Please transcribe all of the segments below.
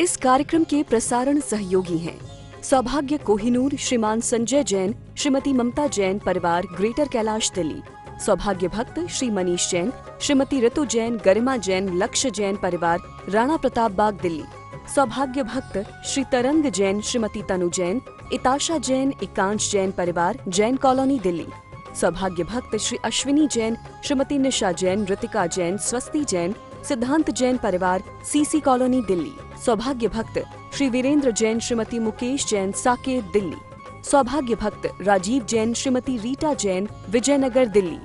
इस कार्यक्रम के प्रसारण सहयोगी हैं सौभाग्य कोहिनूर, श्रीमान संजय जैन, श्रीमती ममता जैन परिवार, ग्रेटर कैलाश दिल्ली। सौभाग्य भक्त श्री मनीष जैन, श्रीमती ऋतु जैन, गरिमा जैन, लक्ष्य जैन परिवार, राणा प्रताप बाग दिल्ली। सौभाग्य भक्त श्री तरंग जैन, श्रीमती तनु जैन, इताशा जैन, एकांश जैन परिवार, जैन कॉलोनी दिल्ली। सौभाग्य भक्त श्री अश्विनी जैन, श्रीमती निशा जैन, ऋतिका जैन, स्वस्ति जैन, सिद्धांत जैन परिवार, सीसी कॉलोनी दिल्ली। सौभाग्य भक्त श्री वीरेंद्र जैन, श्रीमती मुकेश जैन, साकेत दिल्ली। सौभाग्य भक्त राजीव जैन, श्रीमती रीटा जैन, विजयनगर दिल्ली।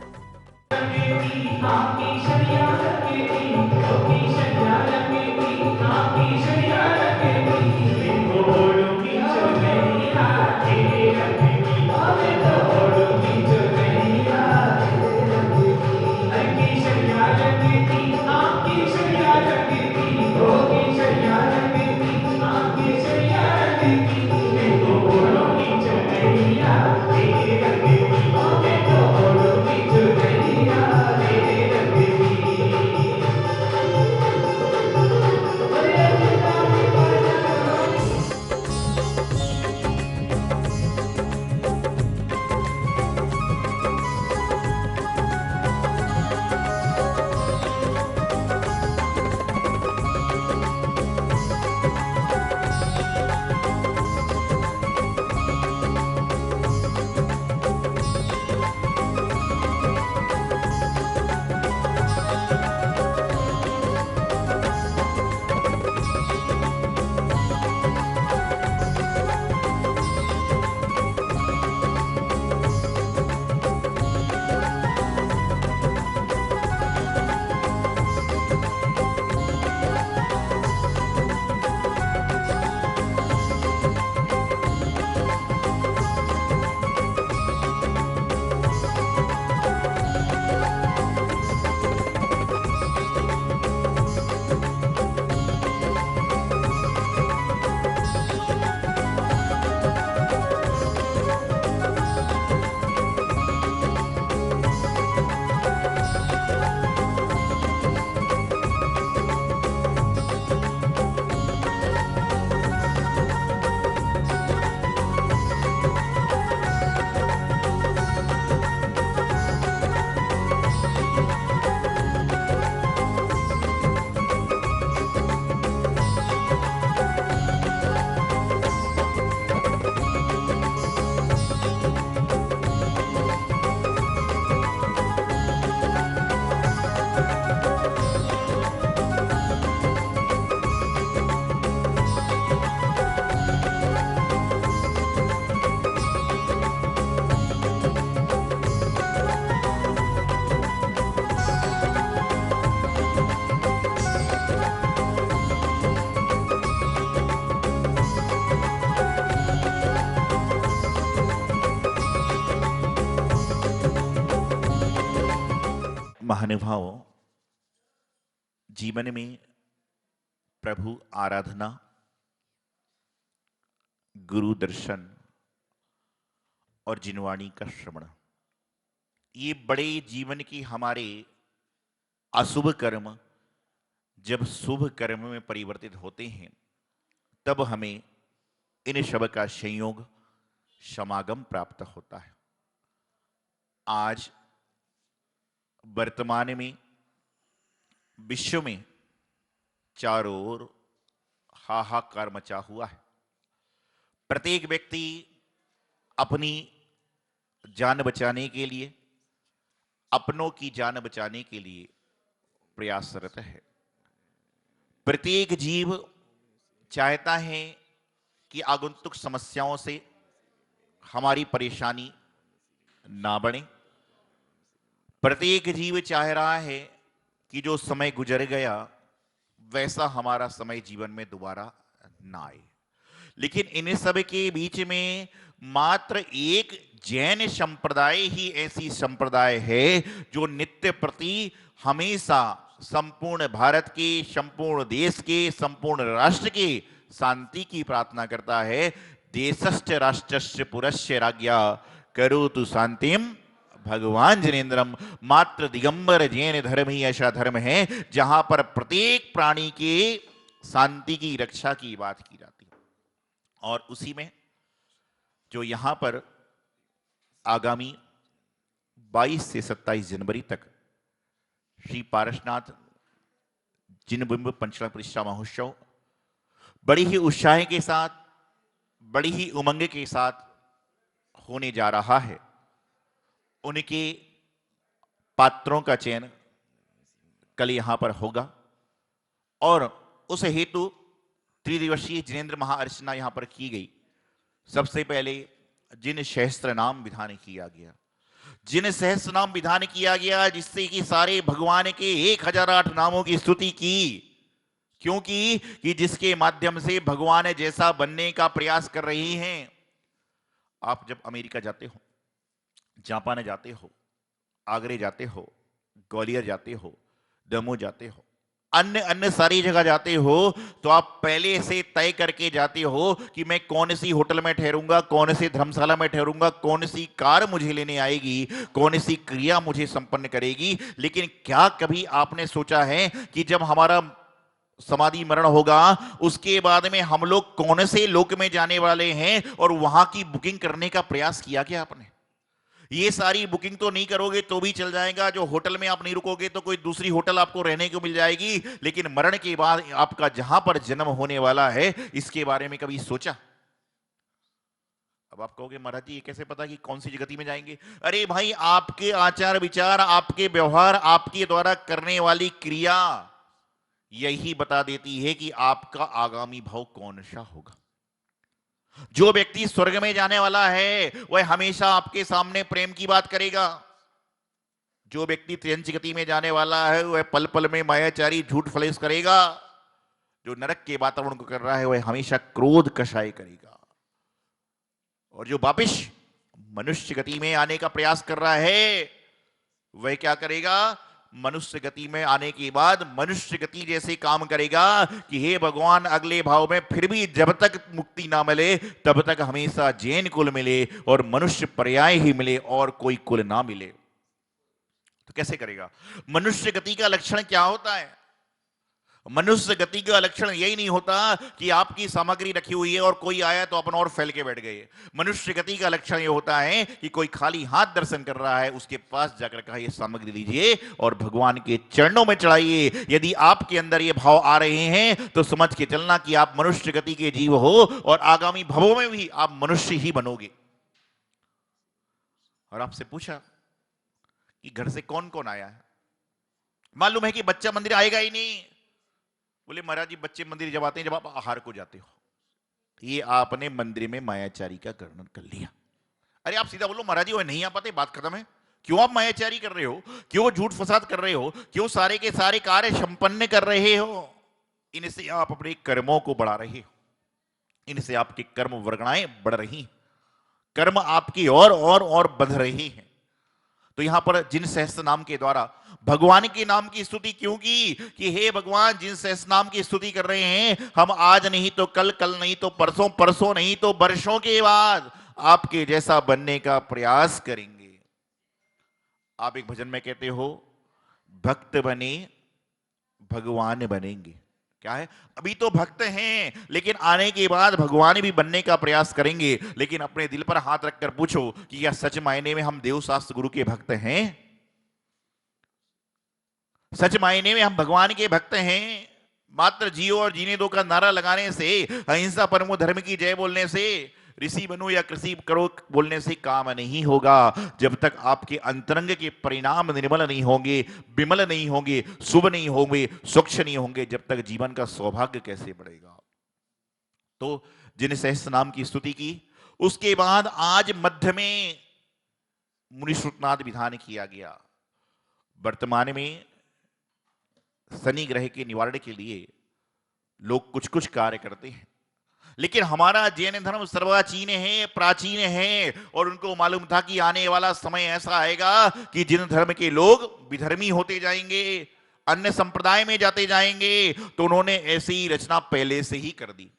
महानुभावों, जीवन में प्रभु आराधना, गुरु दर्शन और जिनवाणी का श्रवण, ये बड़े जीवन की हमारे अशुभ कर्म जब शुभ कर्म में परिवर्तित होते हैं तब हमें इन सब का संयोग समागम प्राप्त होता है। आज वर्तमान में विश्व में चारों ओर हाहाकार मचा हुआ है। प्रत्येक व्यक्ति अपनी जान बचाने के लिए, अपनों की जान बचाने के लिए प्रयासरत है। प्रत्येक जीव चाहता है कि आगंतुक समस्याओं से हमारी परेशानी ना बढ़े। प्रत्येक जीव चाह रहा है कि जो समय गुजर गया वैसा हमारा समय जीवन में दोबारा ना आए। लेकिन इन सब के बीच में मात्र एक जैन संप्रदाय ही ऐसी संप्रदाय है जो नित्य प्रति हमेशा संपूर्ण भारत के, संपूर्ण देश के, संपूर्ण राष्ट्र के शांति की प्रार्थना करता है। देशश्च राष्ट्रस्य पुरस्य राज्ञा करोतु शांतिम भगवान जनेन्द्रम। मात्र दिगंबर जैन धर्म ही ऐसा धर्म है जहां पर प्रत्येक प्राणी के शांति की रक्षा की बात की जाती है। और उसी में जो यहां पर आगामी 22 से 27 जनवरी तक श्री पारसनाथ जिनबिंब पंचकला प्रतिष्ठा महोत्सव बड़ी ही उत्साह के साथ, बड़ी ही उमंग के साथ होने जा रहा है। उनके पात्रों का चयन कल यहां पर होगा और उस हेतु त्रिदिवसीय जिनेन्द्र महाअर्चना यहां पर की गई। सबसे पहले जिन सहस्त्र नाम विधान किया गया, जिन सहस्त्र नाम विधान किया गया, जिससे कि सारे भगवान के 1008 नामों की स्तुति की, क्योंकि कि जिसके माध्यम से भगवान जैसा बनने का प्रयास कर रहे हैं। आप जब अमेरिका जाते हो, जापान जाते हो, आगरे जाते हो, ग्वालियर जाते हो, दमोह जाते हो, अन्य अन्य सारी जगह जाते हो, तो आप पहले से तय करके जाते हो कि मैं कौन सी होटल में ठहरूंगा, कौन सी धर्मशाला में ठहरूंगा, कौन सी कार मुझे लेने आएगी, कौन सी क्रिया मुझे संपन्न करेगी। लेकिन क्या कभी आपने सोचा है कि जब हमारा समाधि मरण होगा, उसके बाद में हम लोग कौन से लोक में जाने वाले हैं और वहां की बुकिंग करने का प्रयास किया क्या आपने? ये सारी बुकिंग तो नहीं करोगे तो भी चल जाएगा। जो होटल में आप नहीं रुकोगे तो कोई दूसरी होटल आपको रहने को मिल जाएगी, लेकिन मरण के बाद आपका जहां पर जन्म होने वाला है, इसके बारे में कभी सोचा? अब आप कहोगे महाराज जी ये कैसे पता कि कौन सी जगती में जाएंगे? अरे भाई, आपके आचार विचार, आपके व्यवहार, आपके द्वारा करने वाली क्रिया यही बता देती है कि आपका आगामी भाव कौन सा होगा। जो व्यक्ति स्वर्ग में जाने वाला है वह हमेशा आपके सामने प्रेम की बात करेगा। जो व्यक्ति त्रियंच गति में जाने वाला है वह पल पल में मायाचारी झूठ फलेस करेगा। जो नरक के वातावरण को कर रहा है वह हमेशा क्रोध कषाय करेगा। और जो वापिस मनुष्य गति में आने का प्रयास कर रहा है वह क्या करेगा? मनुष्य गति में आने के बाद मनुष्य गति जैसे काम करेगा कि हे भगवान, अगले भाव में फिर भी जब तक मुक्ति ना मिले तब तक हमेशा जैन कुल मिले और मनुष्य पर्याय ही मिले और कोई कुल ना मिले। तो कैसे करेगा? मनुष्य गति का लक्षण क्या होता है? मनुष्य गति का लक्षण यही नहीं होता कि आपकी सामग्री रखी हुई है और कोई आया तो अपन और फैल के बैठ गए। मनुष्य गति का लक्षण यह होता है कि कोई खाली हाथ दर्शन कर रहा है, उसके पास जाकर कहा ये सामग्री लीजिए और भगवान के चरणों में चढ़ाइए। यदि आपके अंदर ये भाव आ रहे हैं तो समझ के चलना कि आप मनुष्य गति के जीव हो और आगामी भवों में भी आप मनुष्य ही बनोगे। और आपसे पूछा कि घर से कौन कौन आया है? मालूम है कि बच्चा मंदिर आएगा ही नहीं। बोले महाराज जी, बच्चे मंदिर जब आते हैं जब आप आहार को जाते हो। ये आपने मंदिर में मायाचारी का वर्णन कर लिया। अरे आप सीधा बोलो महाराज जी वो नहीं आ पाते, बात खत्म है। क्यों आप मायाचारी कर रहे हो? क्यों झूठ फसाद कर रहे हो? क्यों सारे के सारे कार्य संपन्न कर रहे हो? इनसे आप अपने कर्मों को बढ़ा रहे हो, इनसे आपकी कर्म वर्गणाएं बढ़ रही, कर्म आपकी और बढ़ रही हैं। तो यहां पर जिन सहस्त्र नाम के द्वारा भगवान के नाम की स्तुति क्यों की? कि हे भगवान, जिन सहस्त्र नाम की स्तुति कर रहे हैं हम आज नहीं तो कल, कल नहीं तो परसों, परसों नहीं तो वर्षों के बाद आपके जैसा बनने का प्रयास करेंगे। आप एक भजन में कहते हो भक्त बने भगवान बनेंगे। क्या है? अभी तो भक्त हैं लेकिन आने के बाद भगवान भी बनने का प्रयास करेंगे। लेकिन अपने दिल पर हाथ रखकर पूछो कि क्या सच मायने में हम देवशास्त्र गुरु के भक्त हैं? सच मायने में हम भगवान के भक्त हैं? मात्र जियो और जीने दो का नारा लगाने से, अहिंसा परमो धर्म की जय बोलने से, ऋषि बनो या कृषि करो बोलने से काम नहीं होगा। जब तक आपके अंतरंग के परिणाम निर्मल नहीं होंगे, विमल नहीं होंगे, शुभ नहीं होंगे, स्वच्छ नहीं होंगे, जब तक जीवन का सौभाग्य कैसे बढ़ेगा? तो जिन सहस्त्र नाम की स्तुति की, उसके बाद आज मध्य में मुनिश्रुतनाद विधान किया गया। वर्तमान में शनि ग्रह के निवारण के लिए लोग कुछ कुछ कार्य करते हैं, लेकिन हमारा जैन धर्म सर्वाचीन है, प्राचीन है और उनको मालूम था कि आने वाला समय ऐसा आएगा कि जिन धर्म के लोग विधर्मी होते जाएंगे, अन्य संप्रदाय में जाते जाएंगे, तो उन्होंने ऐसी ही रचना पहले से ही कर दी।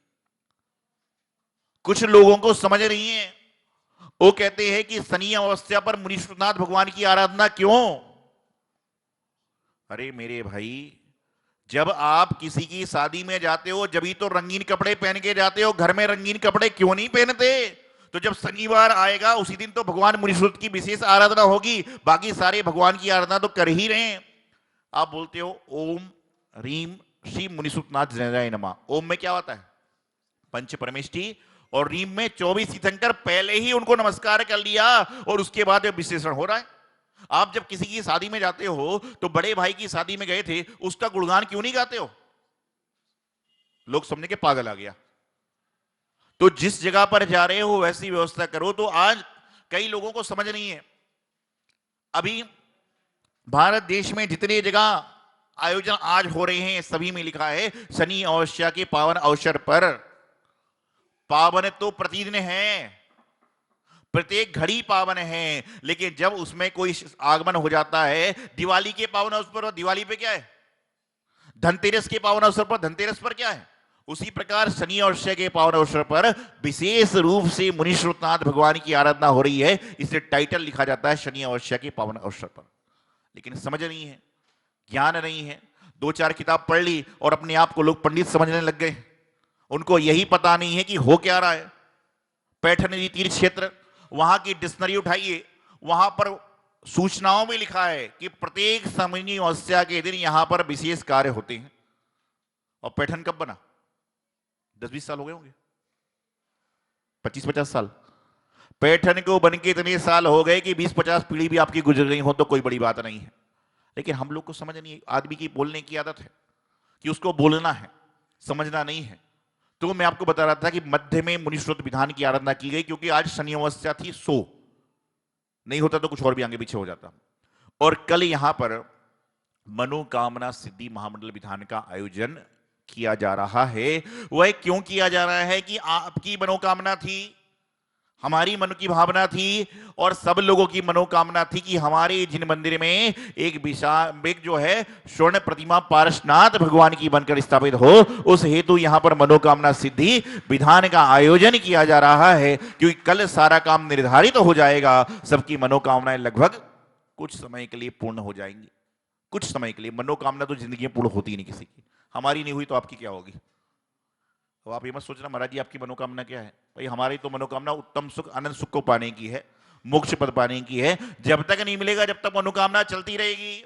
कुछ लोगों को समझ नहीं है, वो कहते हैं कि शनि अमावस्या पर मुनिश्रुतनाथ भगवान की आराधना क्यों? अरे मेरे भाई, जब आप किसी की शादी में जाते हो जब ही तो रंगीन कपड़े पहन के जाते हो, घर में रंगीन कपड़े क्यों नहीं पहनते? तो जब शनिवार आएगा उसी दिन तो भगवान मुनिश्रुत की विशेष आराधना होगी, बाकी सारे भगवान की आराधना तो कर ही रहे हैं। आप बोलते हो ओम रीम श्री मुनिसुतनाथ जय नमः। ओम में क्या होता है? पंच परमेष्टि, और रीम में 24 तीर्थंकर, पहले ही उनको नमस्कार कर लिया और उसके बाद विशेषण हो रहा है। आप जब किसी की शादी में जाते हो तो बड़े भाई की शादी में गए थे, उसका गुणगान क्यों नहीं गाते हो? लोग समझे कि पागल आ गया। तो जिस जगह पर जा रहे हो वैसी व्यवस्था करो। तो आज कई लोगों को समझ नहीं है। अभी भारत देश में जितने जगह आयोजन आज हो रहे हैं सभी में लिखा है शनि अमावस्या के पावन अवसर पर। पावन तो प्रतिदिन है, प्रत्येक घड़ी पावन है, लेकिन जब उसमें कोई आगमन हो जाता है, दिवाली के पावन अवसर पर दिवाली पे क्या है, धनतेरस के पावन अवसर पर धनतेरस पर क्या है, उसी प्रकार शनि अमावस्या के पावन अवसर पर विशेष रूप से मुनिश्रुतनाथ भगवान की आराधना हो रही है, इसलिए टाइटल लिखा जाता है शनि अमावस्या के पावन अवसर पर। लेकिन समझ नहीं है, ज्ञान नहीं है। 2-4 किताब पढ़ ली और अपने आप को लोग पंडित समझने लग गए। उनको यही पता नहीं है कि हो क्या रहा है। पैठन तीर्थ क्षेत्र, वहां की डिक्शनरी उठाइए, वहां पर सूचनाओं में लिखा है कि प्रत्येक शनि अमावस्या के दिन यहां पर विशेष कार्य होते हैं। और पैठन कब बना? 10-20 साल हो गए होंगे, 25-50 साल। पैठन को बन के इतने साल हो गए कि 20-50 पीढ़ी भी आपकी गुजर गई हो तो कोई बड़ी बात नहीं है। लेकिन हम लोग को समझ नहीं है। आदमी की बोलने की आदत है कि उसको बोलना है, समझना नहीं है। तो मैं आपको बता रहा था कि मध्य में मुनिश्रुत विधान की आराधना की गई, क्योंकि आज शनि अमावस्या थी। सो नहीं होता तो कुछ और भी आगे पीछे हो जाता। और कल यहां पर मनोकामना सिद्धि महामंडल विधान का आयोजन किया जा रहा है। वह क्यों किया जा रहा है कि आपकी मनोकामना थी, हमारी मन की भावना थी, और सब लोगों की मनोकामना थी कि हमारे जिन मंदिर में एक विशाल एक जो है स्वर्ण प्रतिमा पारसनाथ भगवान की बनकर स्थापित हो, उस हेतु यहां पर मनोकामना सिद्धि विधान का आयोजन किया जा रहा है। क्योंकि कल सारा काम निर्धारित हो जाएगा, सबकी मनोकामनाएं लगभग कुछ समय के लिए पूर्ण हो जाएंगी। कुछ समय के लिए। मनोकामना तो जिंदगी में पूर्ण होती ही नहीं किसी की। हमारी नहीं हुई तो आपकी क्या होगी? तो आप ये मत सोचना महाराज जी आपकी मनोकामना क्या है। भाई हमारी तो मनोकामना उत्तम सुख अनंत सुख को पाने की है, मोक्ष पद पाने की है। जब तक नहीं मिलेगा जब तक मनोकामना चलती रहेगी।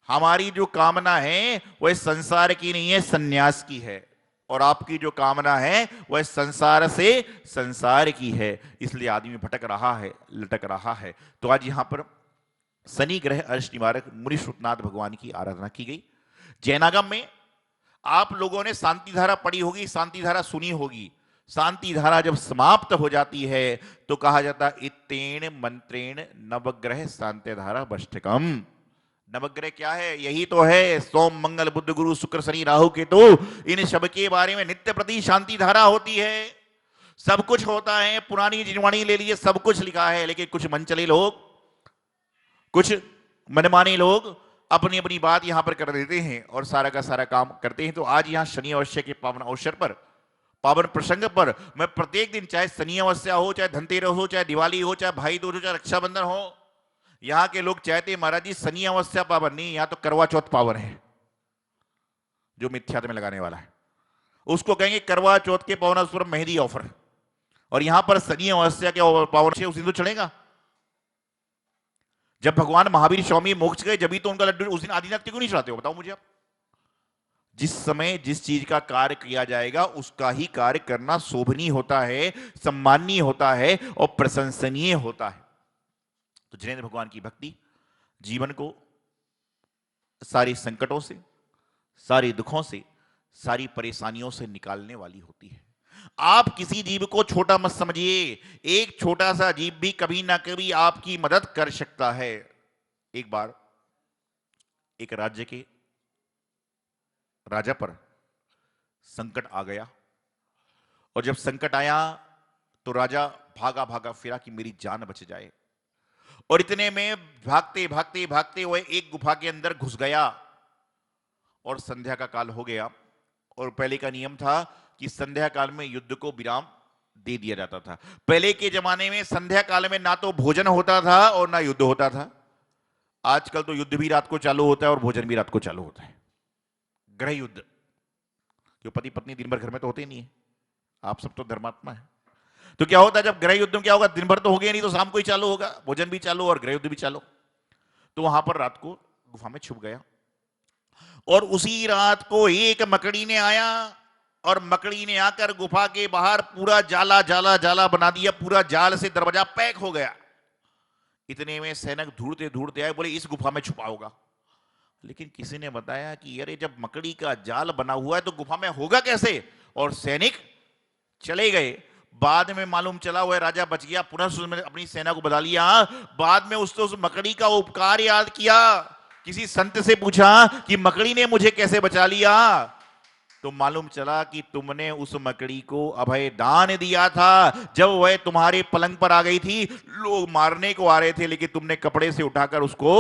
हमारी जो कामना है वह संसार की नहीं है, संन्यास की है। और आपकी जो कामना है वह संसार से संसार की है। इसलिए आदमी भटक रहा है, लटक रहा है। तो आज यहां पर शनि ग्रह अर्श निवारक मुनिश्रुतनाथ भगवान की आराधना की गई। जैनागम में आप लोगों ने शांति धारा पढ़ी होगी, शांति धारा सुनी होगी। शांति धारा जब समाप्त हो जाती है तो कहा जाता इत्तेन मंत्रेण नवग्रह शांति धारा बष्टकम। नवग्रह क्या है? यही तो है सोम मंगल बुध गुरु शुक्र शनि राहु केतु। इन सब के बारे में नित्य प्रति शांति धारा होती है। सब कुछ होता है, पुरानी जिनवाणी ले लीजिए, सब कुछ लिखा है। लेकिन कुछ मनचले लोग, कुछ मनमाने लोग अपनी अपनी बात यहां पर कर देते हैं और सारा का सारा काम करते हैं। तो आज यहां शनि अमावस्या के पावन अवसर पर, पावन प्रसंग पर, मैं प्रत्येक दिन, चाहे शनि अमावस्या हो, चाहे धनतेरस हो, चाहे दिवाली हो, चाहे भाई दूज हो, चाहे रक्षाबंधन हो, यहां के लोग चाहते हैं महाराज जी शनि अमावस्या पावन नहीं, यहां तो करवा चौथ पावन है। जो मिथ्यात्व में लगाने वाला है उसको कहेंगे करवा चौथ के पावन अवसर पर मेहंदी ऑफर। और यहां पर शनि अमावस्या के पावन उस दिन तो चढ़ेगा। जब भगवान महावीर स्वामी मोक्ष गए जब भी तो उनका लड्डू उस दिन आदिनाथ क्यों नहीं चढ़ाते हो? बताओ मुझे आप। जिस समय जिस चीज का कार्य किया जाएगा उसका ही कार्य करना शोभनीय होता है, सम्माननीय होता है और प्रशंसनीय होता है। तो जिनेंद्र भगवान की भक्ति जीवन को सारे संकटों से, सारे दुखों से, सारी परेशानियों से निकालने वाली होती है। आप किसी जीव को छोटा मत समझिए। एक छोटा सा जीव भी कभी ना कभी आपकी मदद कर सकता है। एक बार एक राज्य के राजा पर संकट आ गया, और जब संकट आया तो राजा भागा भागा फिरा कि मेरी जान बच जाए। और इतने में भागते भागते भागते वह एक गुफा के अंदर घुस गया और संध्या का काल हो गया। और पहले का नियम था कि संध्या काल में युद्ध को विराम दे दिया जाता था। पहले के जमाने में संध्या काल में ना तो भोजन होता था और ना युद्ध होता था। आजकल तो युद्ध भी रात को चालू होता है और भोजन भी रात को चालू होता है। गृह युद्ध, जो पति पत्नी दिन भर घर में तो होते ही नहीं है, आप सब तो धर्मात्मा है। तो क्या होता है जब गृह युद्ध में क्या होगा, दिन भर तो हो गया नहीं तो शाम को ही चालू होगा, भोजन भी चालू और गृह युद्ध भी चालू। तो वहां पर रात को गुफा में छुप गया और उसी रात को एक मकड़ी ने आया और मकड़ी ने आकर गुफा के बाहर पूरा जाला जाला जाला बना दिया, पूरा जाल से दरवाजा पैक हो गया। इतने में सैनिक ढूंढते ढूंढते आए, बोले इस गुफा में छुपा होगा। लेकिन किसी ने बताया कि अरे जब मकड़ी का जाल बना हुआ है तो गुफा में होगा कैसे, और सैनिक चले गए। बाद में मालूम चला हुआ राजा बच गया, पुनः उसने अपनी सेना को बदला लिया। बाद में उसने उस मकड़ी का उपकार याद किया, किसी संत से पूछा कि मकड़ी ने मुझे कैसे बचा लिया, तो मालूम चला कि तुमने उस मकड़ी को अभय दान दिया था। जब वह तुम्हारे पलंग पर आ गई थी, लोग मारने को आ रहे थे, लेकिन तुमने कपड़े से उठाकर उसको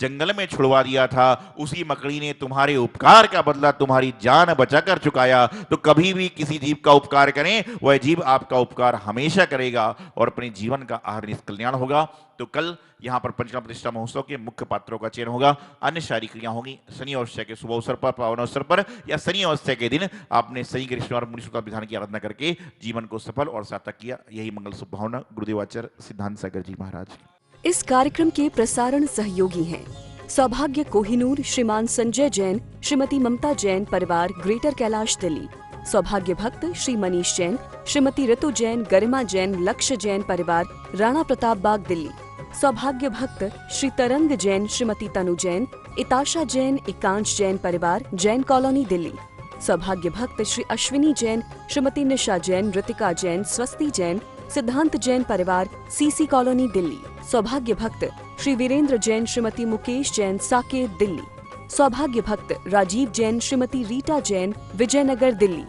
जंगल में छुड़वा दिया था। उसी मकड़ी ने तुम्हारे उपकार का बदला तुम्हारी जान बचाकर चुकाया। तो कभी भी किसी जीव का उपकार करें, वह जीव आपका उपकार हमेशा करेगा और अपने जीवन का अहर्निश कल्याण होगा। तो कल यहां पर पंचकर्म प्रतिष्ठा महोत्सव के मुख्य पात्रों का चयन होगा। अन्य सारी क्रियाएं होंगी शनि अमावस्या के शुभ अवसर पर, पावन अवसर पर, या शनि अमावस्या के दिन आपने सही कृष्ण और मुनि विधान की आराधना करके जीवन को सफल और सार्थक किया। यही मंगल शुभ भावना गुरुदेवाचार्य सिद्धांत सागर जी महाराज। इस कार्यक्रम के प्रसारण सहयोगी हैं सौभाग्य कोहिनूर, श्रीमान संजय जैन, श्रीमती ममता जैन, परिवार, ग्रेटर कैलाश दिल्ली। सौभाग्य भक्त श्री मनीष जैन, श्रीमती ऋतु जैन, गरिमा जैन, लक्ष्य जैन, परिवार, राणा प्रताप बाग दिल्ली। सौभाग्य भक्त श्री तरंग जैन, श्रीमती तनु जैन, इताशा जैन, एकांश जैन, परिवार, जैन कॉलोनी दिल्ली। सौभाग्य भक्त श्री अश्विनी जैन, श्रीमती निशा जैन, ऋतिका जैन, स्वस्ति जैन, सिद्धांत जैन, परिवार, सीसी कॉलोनी दिल्ली। सौभाग्य भक्त श्री वीरेंद्र जैन, श्रीमती मुकेश जैन, साकेत दिल्ली। सौभाग्य भक्त राजीव जैन, श्रीमती रीटा जैन, विजयनगर दिल्ली।